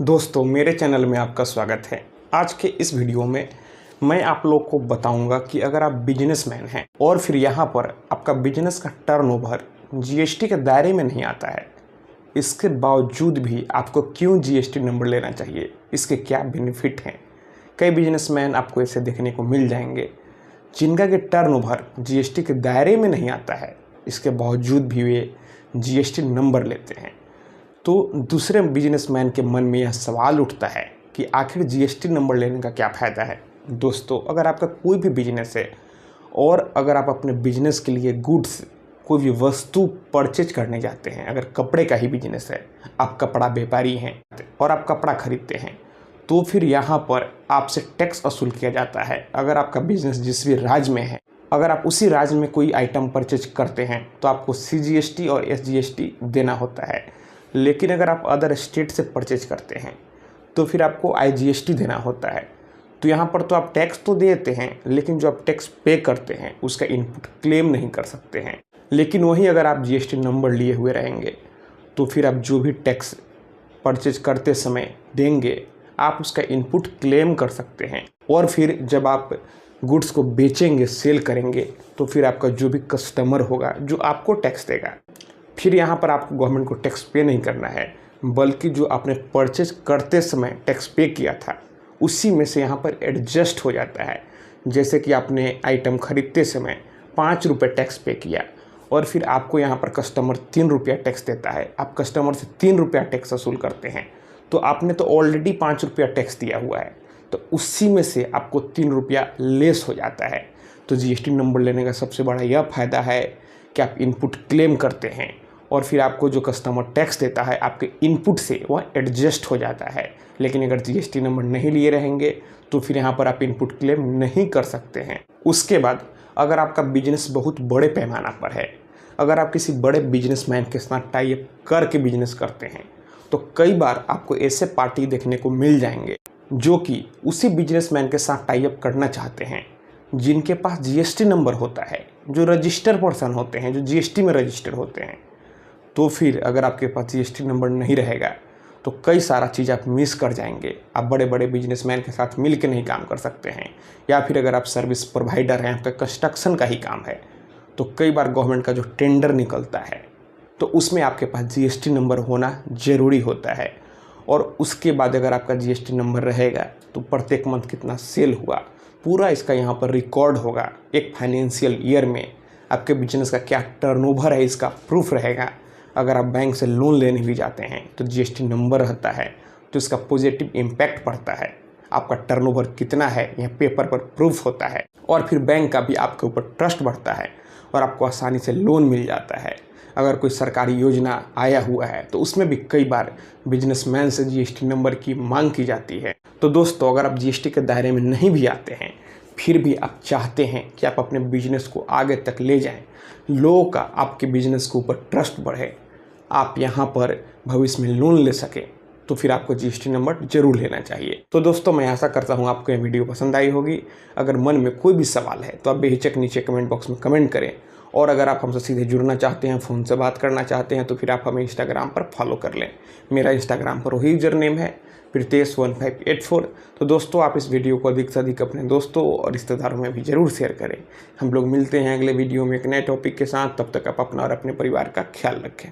दोस्तों, मेरे चैनल में आपका स्वागत है। आज के इस वीडियो में मैं आप लोग को बताऊंगा कि अगर आप बिजनेसमैन हैं और फिर यहाँ पर आपका बिजनेस का टर्नओवर जीएसटी के दायरे में नहीं आता है, इसके बावजूद भी आपको क्यों जीएसटी नंबर लेना चाहिए, इसके क्या बेनिफिट हैं। कई बिजनेसमैन आपको ऐसे देखने को मिल जाएंगे जिनका कि टर्नओवर जीएसटी के दायरे में नहीं आता है, इसके बावजूद भी वे जीएसटी नंबर लेते हैं। तो दूसरे बिजनेसमैन के मन में यह सवाल उठता है कि आखिर जीएसटी नंबर लेने का क्या फ़ायदा है। दोस्तों, अगर आपका कोई भी बिजनेस है और अगर आप अपने बिजनेस के लिए गुड्स कोई भी वस्तु परचेज करने जाते हैं, अगर कपड़े का ही बिजनेस है, आप कपड़ा व्यापारी हैं और आप कपड़ा खरीदते हैं, तो फिर यहाँ पर आपसे टैक्स वसूल किया जाता है। अगर आपका बिजनेस जिस भी राज्य में है, अगर आप उसी राज्य में कोई आइटम परचेज करते हैं तो आपको सीजीएसटी और एसजीएसटी देना होता है। लेकिन अगर आप अदर स्टेट से परचेज करते हैं तो फिर आपको आईजीएसटी देना होता है। तो यहाँ पर तो आप टैक्स तो देते हैं, लेकिन जो आप टैक्स पे करते हैं उसका इनपुट क्लेम नहीं कर सकते हैं। लेकिन वहीं अगर आप जीएसटी नंबर लिए हुए रहेंगे तो फिर आप जो भी टैक्स परचेज करते समय देंगे, आप उसका इनपुट क्लेम कर सकते हैं। और फिर जब आप गुड्स को बेचेंगे, सेल करेंगे, तो फिर आपका जो भी कस्टमर होगा जो आपको टैक्स देगा, फिर यहाँ पर आपको गवर्नमेंट को टैक्स पे नहीं करना है, बल्कि जो आपने परचेज करते समय टैक्स पे किया था उसी में से यहाँ पर एडजस्ट हो जाता है। जैसे कि आपने आइटम खरीदते समय 5 रुपये टैक्स पे किया और फिर आपको यहाँ पर कस्टमर 3 रुपया टैक्स देता है, आप कस्टमर से 3 रुपया टैक्स वसूल करते हैं, तो आपने तो ऑलरेडी 5 रुपया टैक्स दिया हुआ है, तो उसी में से आपको 3 रुपया लेस हो जाता है। तो जीएसटी नंबर लेने का सबसे बड़ा यह फ़ायदा है कि आप इनपुट क्लेम करते हैं और फिर आपको जो कस्टमर टैक्स देता है आपके इनपुट से वह एडजस्ट हो जाता है। लेकिन अगर जीएसटी नंबर नहीं लिए रहेंगे तो फिर यहाँ पर आप इनपुट क्लेम नहीं कर सकते हैं। उसके बाद अगर आपका बिजनेस बहुत बड़े पैमाना पर है, अगर आप किसी बड़े बिजनेसमैन के साथ टाई अप करके बिजनेस करते हैं, तो कई बार आपको ऐसे पार्टी देखने को मिल जाएंगे जो कि उसी बिजनेसमैन के साथ टाई अप करना चाहते हैं जिनके पास जीएसटी नंबर होता है, जो रजिस्टर पर्सन होते हैं, जो जीएसटी में रजिस्टर होते हैं। तो फिर अगर आपके पास जीएसटी नंबर नहीं रहेगा तो कई सारा चीज़ आप मिस कर जाएंगे। आप बड़े बड़े बिजनेसमैन के साथ मिल के नहीं काम कर सकते हैं, या फिर अगर आप सर्विस प्रोवाइडर हैं, आपका कंस्ट्रक्शन का ही काम है, तो कई बार गवर्नमेंट का जो टेंडर निकलता है तो उसमें आपके पास जीएसटी नंबर होना ज़रूरी होता है। और उसके बाद अगर आपका जीएसटी नंबर रहेगा तो प्रत्येक मंथ कितना सेल हुआ, पूरा इसका यहाँ पर रिकॉर्ड होगा। एक फाइनेंशियल ईयर में आपके बिजनेस का क्या टर्नओवर है इसका प्रूफ रहेगा। अगर आप बैंक से लोन लेने भी जाते हैं तो जीएसटी नंबर रहता है, तो इसका पॉजिटिव इम्पैक्ट पड़ता है। आपका टर्नओवर कितना है यह पेपर पर प्रूफ होता है और फिर बैंक का भी आपके ऊपर ट्रस्ट बढ़ता है और आपको आसानी से लोन मिल जाता है। अगर कोई सरकारी योजना आया हुआ है तो उसमें भी कई बार बिजनेसमैन से जीएसटी नंबर की मांग की जाती है। तो दोस्तों, अगर आप जीएसटी के दायरे में नहीं भी आते हैं, फिर भी आप चाहते हैं कि आप अपने बिजनेस को आगे तक ले जाएं, लोगों का आपके बिजनेस के ऊपर ट्रस्ट बढ़े, आप यहाँ पर भविष्य में लोन ले सकें, तो फिर आपको जीएसटी नंबर जरूर लेना चाहिए। तो दोस्तों, मैं आशा करता हूँ आपको यह वीडियो पसंद आई होगी। अगर मन में कोई भी सवाल है तो आप बेहिचक नीचे कमेंट बॉक्स में कमेंट करें। और अगर आप हमसे सीधे जुड़ना चाहते हैं, फ़ोन से बात करना चाहते हैं, तो फिर आप हमें इंस्टाग्राम पर फॉलो कर लें। मेरा इंस्टाग्राम पर वही यूजर नेम है, Pritesh1584। तो दोस्तों, आप इस वीडियो को अधिक से अधिक अपने दोस्तों और रिश्तेदारों में भी ज़रूर शेयर करें। हम लोग मिलते हैं अगले वीडियो में एक नए टॉपिक के साथ। तब तक आप अपना और अपने परिवार का ख्याल रखें।